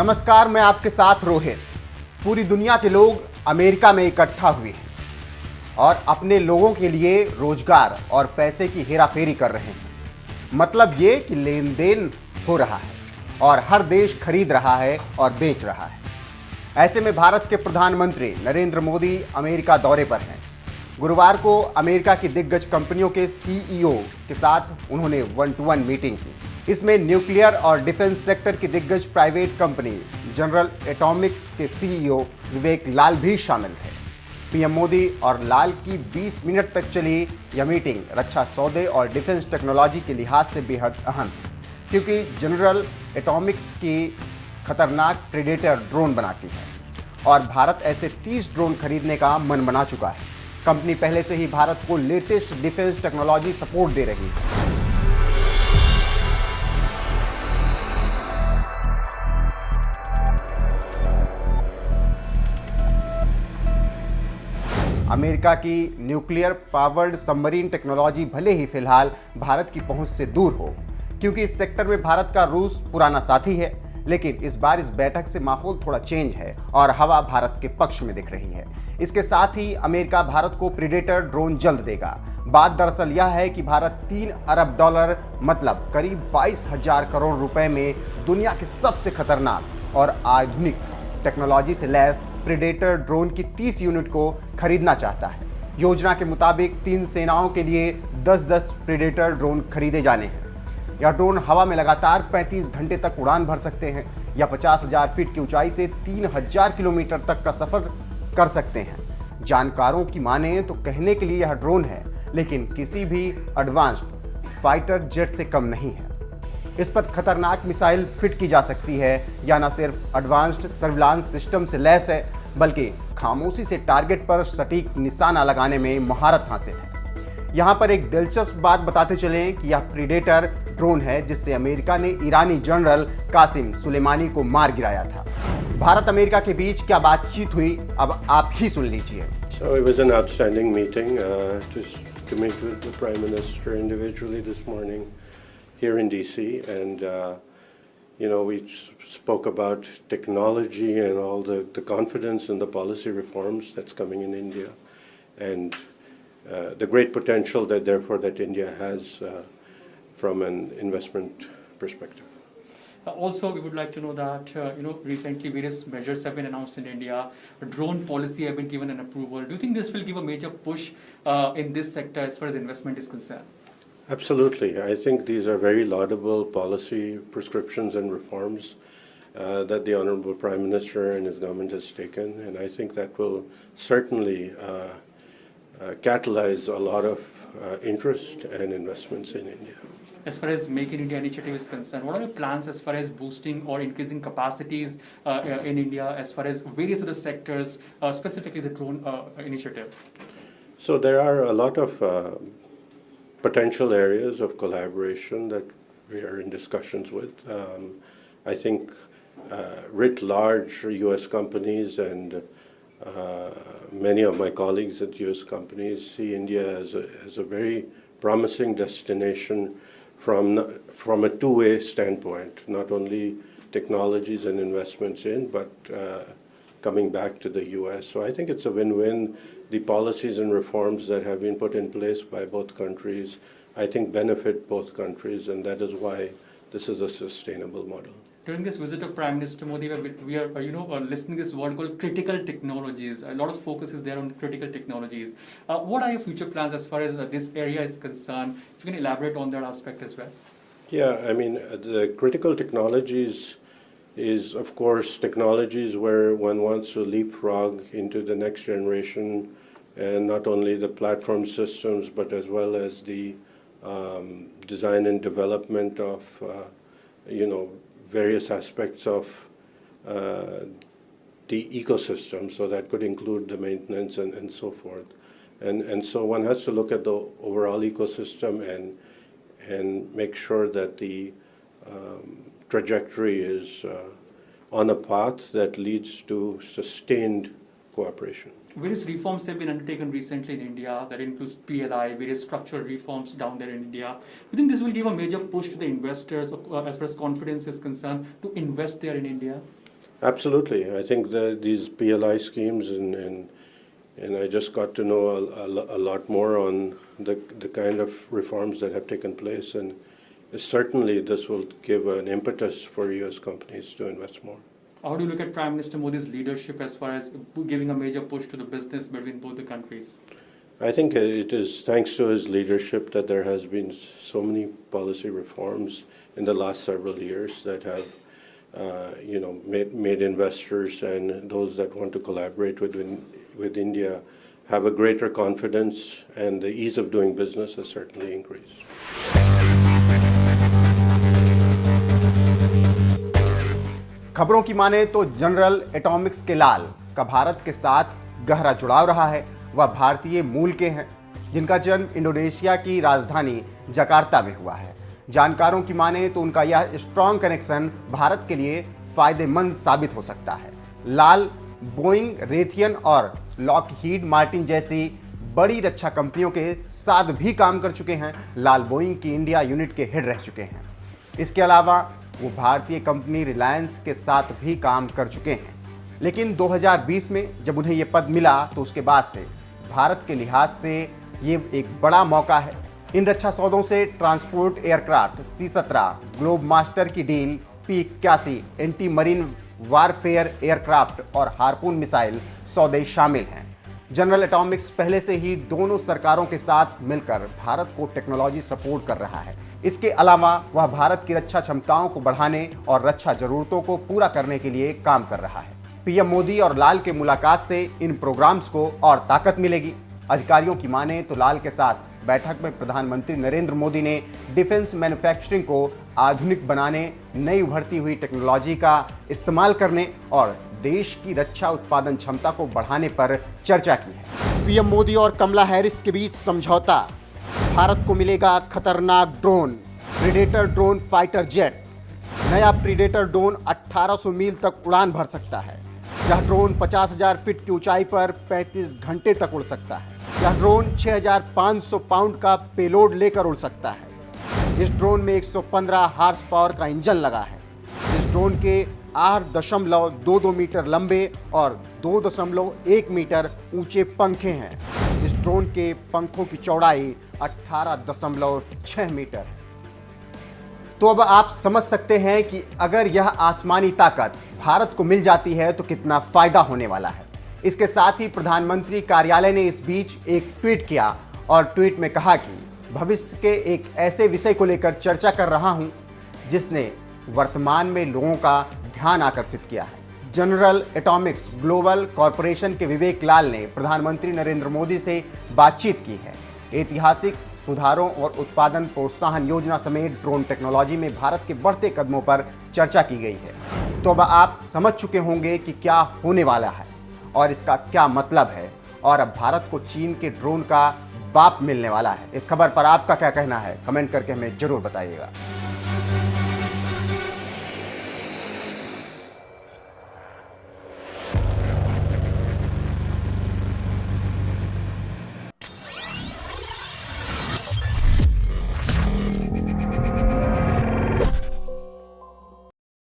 नमस्कार, मैं आपके साथ रोहित। पूरी दुनिया के लोग अमेरिका में इकट्ठा हुए हैं और अपने लोगों के लिए रोजगार और पैसे की हेराफेरी कर रहे हैं। मतलब ये कि लेन देन हो रहा है और हर देश खरीद रहा है और बेच रहा है। ऐसे में भारत के प्रधानमंत्री नरेंद्र मोदी अमेरिका दौरे पर हैं। गुरुवार को अमेरिका की दिग्गज कंपनियों के सीईओ के साथ उन्होंने 1-to-1 मीटिंग की। इसमें न्यूक्लियर और डिफेंस सेक्टर की दिग्गज प्राइवेट कंपनी जनरल एटॉमिक्स के सीईओ विवेक लाल भी शामिल थे। पीएम मोदी और लाल की 20 मिनट तक चली यह मीटिंग रक्षा सौदे और डिफेंस टेक्नोलॉजी के लिहाज से बेहद अहम है, क्योंकि जनरल एटॉमिक्स की खतरनाक प्रेडेटर ड्रोन बनाती है और भारत ऐसे 30 ड्रोन खरीदने का मन बना चुका है। कंपनी पहले से ही भारत को लेटेस्ट डिफेंस टेक्नोलॉजी सपोर्ट दे रही है। अमेरिका की न्यूक्लियर पावर्ड सबमरीन टेक्नोलॉजी भले ही फिलहाल भारत की पहुंच से दूर हो, क्योंकि इस सेक्टर में भारत का रूस पुराना साथी है, लेकिन इस बार इस बैठक से माहौल थोड़ा चेंज है और हवा भारत के पक्ष में दिख रही है। इसके साथ ही अमेरिका भारत को प्रेडेटर ड्रोन जल्द देगा। बात दरअसल यह है कि भारत $3 अरब मतलब करीब 22,000 करोड़ रुपए में दुनिया के सबसे खतरनाक और आधुनिक टेक्नोलॉजी से लैस प्रेडेटर ड्रोन की 30 यूनिट को खरीदना चाहता है। योजना के मुताबिक 3 सेनाओं के लिए 10-10 प्रेडेटर ड्रोन खरीदे जाने हैं। यह ड्रोन हवा में लगातार 35 घंटे तक उड़ान भर सकते हैं या 50,000 फीट की ऊंचाई से 3,000 किलोमीटर तक का सफर कर सकते हैं। जानकारों की माने तो कहने के लिए यह ड्रोन है, लेकिन किसी भी एडवांस्ड फाइटर जेट से कम नहीं है। इस पर खतरनाक मिसाइल फिट की जा सकती है या न सिर्फ एडवांस्ड सर्विलांस सिस्टम से लैस है, बल्कि खामोशी से टारगेट पर सटीक निशाना लगाने में महारत हासिल है। यहाँ पर एक दिलचस्प बात बताते चलें कि यह प्रेडेटर ड्रोन है जिससे अमेरिका ने ईरानी जनरल कासिम सुलेमानी को मार गिराया था। भारत अमेरिका के बीच क्या बातचीत हुई, अब आप ही सुन लीजिए। So it was an outstanding meeting to meet with the Prime Minister individually this morning here in DC, and we spoke about technology and all the confidence in the policy reforms that's coming in India, and the great potential that India has from an investment perspective. Also, we would like to know that recently various measures have been announced in India. A drone policy have been given an approval. Do you think this will give a major push in this sector as far as investment is concerned? Absolutely. I think these are very laudable policy prescriptions and reforms that the Honorable Prime Minister and his government has taken, and I think that will certainly catalyze a lot of interest and investments in India. As far as Make in India initiative is concerned, what are your plans as far as boosting or increasing capacities in India as far as various other sectors, specifically the drone initiative? So there are a lot of potential areas of collaboration that we are in discussions with. I think writ large US companies and many of my colleagues at US companies see India as a very promising destination from a two-way standpoint, not only technologies and investments in, but coming back to the US. So I think it's a win-win. The policies and reforms that have been put in place by both countries, I think benefit both countries, and that is why this is a sustainable model. During this visit of Prime Minister Modi, we are listening to this word called critical technologies. A lot of focus is there on critical technologies. What are your future plans as far as this area is concerned? If you can elaborate on that aspect as well. Yeah, I mean, the critical technologies is, of course, technologies where one wants to leapfrog into the next generation, and not only the platform systems, but as well as the design and development of, various aspects of the ecosystem. So that could include the maintenance and so forth. And so one has to look at the overall ecosystem and make sure that the trajectory is on a path that leads to sustained cooperation. Various reforms have been undertaken recently in India that includes PLI, various structural reforms down there in India. Do you think this will give a major push to the investors as far as confidence is concerned to invest there in India? Absolutely. I think these PLI schemes, and I just got to know a lot more on the kind of reforms that have taken place, and certainly this will give an impetus for U.S. companies to invest more. How do you look at Prime Minister Modi's leadership as far as giving a major push to the business between both the countries? I think it is thanks to his leadership that there has been so many policy reforms in the last several years that have made investors and those that want to collaborate with India have a greater confidence, and the ease of doing business has certainly increased. खबरों की माने तो general Atomics के लाल का भारत के साथ गहरा जुड़ाव रहा है। वह भारतीय मूल के हैं, जिनका जन्म इंडोनेशिया की राजधानी जकार्ता में हुआ है। जानकारों की माने तो उनका यह स्ट्रॉन्ग कनेक्शन भारत के लिए फायदेमंद साबित हो सकता है। लाल बोइंग, रेथियन और लॉकहीड मार्टिन जैसी बड़ी रक्षा कंपनियों के साथ भी काम कर चुके हैं। लाल बोइंग की इंडिया यूनिट के हेड रह चुके हैं। इसके अलावा वो भारतीय कंपनी रिलायंस के साथ भी काम कर चुके हैं। लेकिन 2020 में जब उन्हें ये पद मिला तो उसके बाद से भारत के लिहाज से ये एक बड़ा मौका है। इन रक्षा सौदों से transport aircraft C-17, Globemaster की डील, P-81 anti marine warfare aircraft और हार्पून मिसाइल सौदे शामिल हैं। जनरल एटॉमिक्स पहले से ही दोनों सरकारों के साथ मिलकर भारत को टेक्नोलॉजी सपोर्ट कर रहा है। इसके अलावा वह भारत की रक्षा क्षमताओं को बढ़ाने और रक्षा जरूरतों को पूरा करने के लिए काम कर रहा है। पीएम मोदी और लाल के मुलाकात से इन प्रोग्राम्स को और ताकत मिलेगी। अधिकारियों की माने तो लाल के साथ बैठक में प्रधानमंत्री नरेंद्र मोदी ने डिफेंस मैन्युफैक्चरिंग को आधुनिक बनाने, नई उभरती हुई टेक्नोलॉजी का इस्तेमाल करने और देश की रक्षा उत्पादन क्षमता को बढ़ाने पर चर्चा की है। पीएम मोदी और कमला हैरिस के बीच समझौता। भारत को मिलेगा खतरनाक drone, predator drone fighter jet. नया प्रीडेटर ड्रोन 1800 मील तक उड़ान भर सकता है। यह ड्रोन 50,000 फीट की ऊंचाई पर 35 घंटे तक उड़ सकता है। यह ड्रोन 6,500 पाउंड का पेलोड लेकर उड़ सकता है। इस ड्रोन में 115 हार्स पावर का इंजन लगा है। इस ड्रोन के 8.22 मीटर लंबे और 2.1 मीटर ऊंचे पंखे हैं। इस ड्रोन के पंखों की चौड़ाई 18.6 मीटर है। तो अब आप समझ सकते हैं कि अगर यह आसमानी ताकत भारत को मिल जाती है तो कितना फायदा होने वाला है। इसके साथ ही प्रधानमंत्री कार्यालय ने इस बीच एक ट्वीट किया और ट्वीट में कहा कि भविष्य के एक ऐसे विषय को लेकर चर्चा कर रहा हूं जिसने वर्तमान में लोगों का ध्यान आकर्षित किया है। जनरल एटॉमिक्स ग्लोबल कॉरपोरेशन के विवेक लाल ने प्रधानमंत्री नरेंद्र मोदी से बातचीत की है। ऐतिहासिक सुधारों और उत्पादन प्रोत्साहन योजना समेत ड्रोन टेक्नोलॉजी में भारत के बढ़ते कदमों पर चर्चा की गई है। तो अब आप समझ चुके होंगे कि क्या होने वाला है और इसका क्या मतलब है, और अब भारत को चीन के ड्रोन का बाप मिलने वाला है। इस खबर पर आपका क्या कहना है, कमेंट करके हमें जरूर बताइएगा।